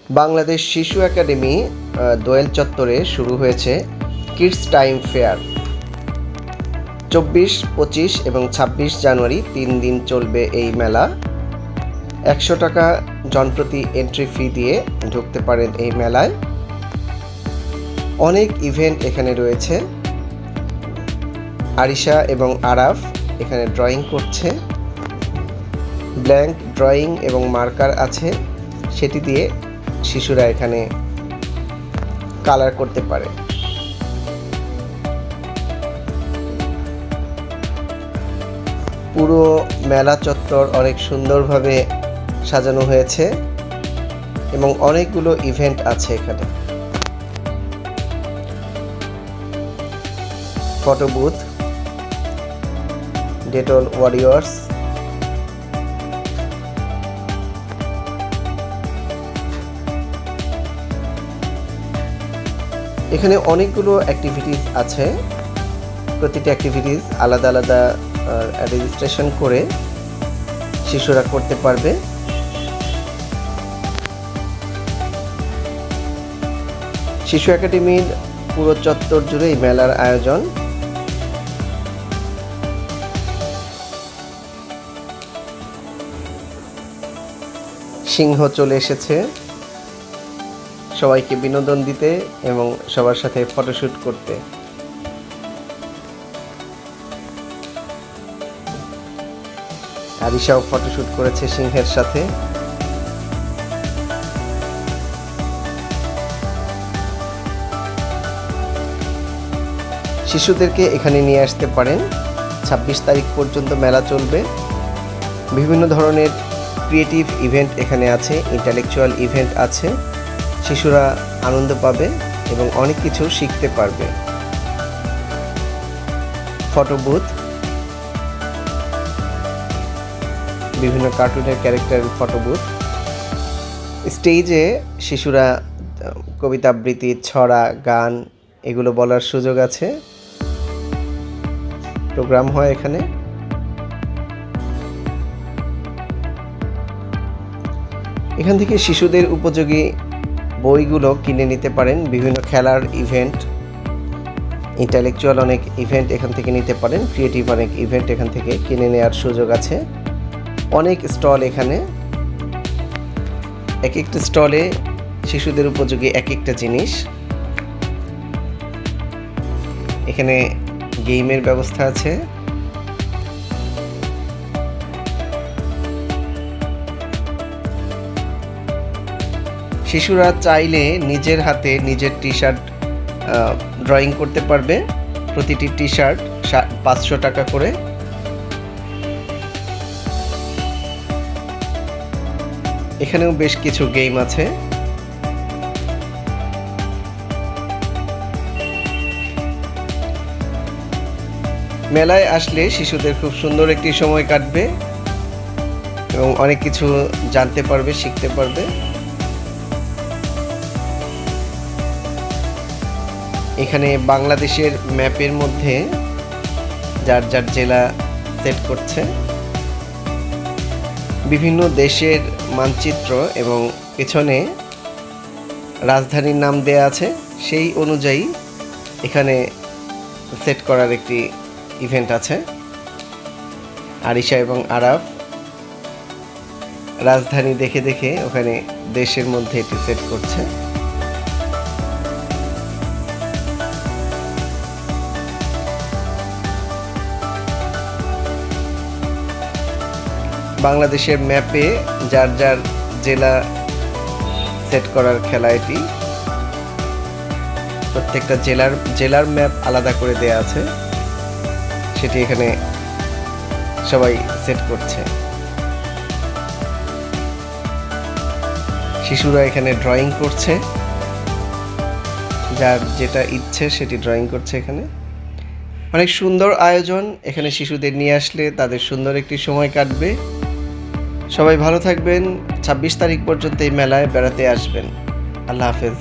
বাংলাদেশ শিশু একাডেমি দোয়েল চত্বরে শুরু হয়েছে কিডস টাইম ফেয়ার। 24, 25 এবং 26 জানুয়ারি 3 দিন চলবে এই মেলা। 100 টাকা জনপ্রতি এন্ট্রি ফি দিয়ে ঢুকতে পারেন এই মেলায়। অনেক ইভেন্ট এখানে রয়েছে। আরিশা এবং আরাফ এখানে ড্রয়িং করছে। ব্ল্যাঙ্ক ড্রয়িং এবং মার্কার আছে, সেটি দিয়ে শিশুরা এখানে কালার করতে পারে। পুরো মেলা চত্বর অনেক সুন্দরভাবে সাজানো হয়েছে এবং অনেকগুলো ইভেন্ট আছে এখানে। ফটো বুথ, ডেটল ওয়ারিয়র্স, এখানে অনেকগুলো অ্যাক্টিভিটিস আছে। প্রতিটি অ্যাক্টিভিটিস আলাদা আলাদা রেজিস্ট্রেশন করে শিশুরা করতে পারবে। শিশু একাডেমির পুরো চত্বর জুড়ে এই মেলার আয়োজন। সিংহ চলে এসেছে সবাইকে বিনোদন দিতে এবং সবার সাথে ফটোশ্যুট করতে। আরিশাও ফটোশ্যুট করেছে সিংহের সাথে। শিশুদেরকে এখানে নিয়ে আসতে পারেন। 26 তারিখ পর্যন্ত মেলা চলবে। বিভিন্ন ধরনের ক্রিয়েটিভ ইভেন্ট এখানে আছে, ইন্টালেকচুয়াল ইভেন্ট আছে। শিশুরা আনন্দ পাবে এবং অনেক কিছু শিখতে পারবে। ফটো বুথ, বিভিন্ন কার্টুনের ক্যারেক্টারের ফটো বুথ। স্টেজে শিশুরা কবিতা আবৃত্তি, ছড়া, গান এগুলো বলার সুযোগ আছে। প্রোগ্রাম হয় এখানে। এখান থেকে শিশুদের উপযোগী বইগুলো কিনে নিতে পারেন। বিভিন্ন খেলার ইভেন্ট, ইন্টালেকচুয়াল অনেক ইভেন্ট এখান থেকে নিতে পারেন। ক্রিয়েটিভ অনেক ইভেন্ট এখান থেকে কিনে নেওয়ার সুযোগ আছে। অনেক স্টল এখানে। এক একটা স্টলে শিশুদের উপযোগী এক একটা জিনিস। এখানে গেমের ব্যবস্থা আছে। শিশুরা চাইলে নিজের হাতে নিজের টি শার্ট ড্রয়িং করতে পারবে। প্রতিটি টি শার্ট 500 টাকা করে। এখানেও বেশ কিছু গেম আছে। মেলায় আসলে শিশুদের খুব সুন্দর একটি সময় কাটবে এবং অনেক কিছু জানতে পারবে, শিখতে পারবে। এখানে বাংলাদেশের ম্যাপের মধ্যে যার যার জেলা সেট করছে। বিভিন্ন দেশের মানচিত্র এবং পেছনে রাজধানীর নাম দেয়া আছে। সেই অনুযায়ী এখানে সেট করার একটি ইভেন্ট আছে। আরিশা এবং আরাফ রাজধানী দেখে দেখে ওখানে দেশের মধ্যে এটি সেট করছে। বাংলাদেশের ম্যাপে যার যার জেলা সেট করার খেলা এটি। প্রত্যেকটা জেলার ম্যাপ আলাদা করে দেয়া আছে, সেটি এখানে সবাই সেট করছে। শিশুরা এখানে ড্রয়িং করছে, যার যেটা ইচ্ছে সেটি ড্রয়িং করছে। এখানে অনেক সুন্দর আয়োজন। এখানে শিশুদের নিয়ে আসলে তাদের সুন্দর একটি সময় কাটবে। সবাই ভালো থাকবেন। 26 তারিখ পর্যন্ত এই মেলায় বেড়াতে আসবেন। আল্লাহ হাফেজ।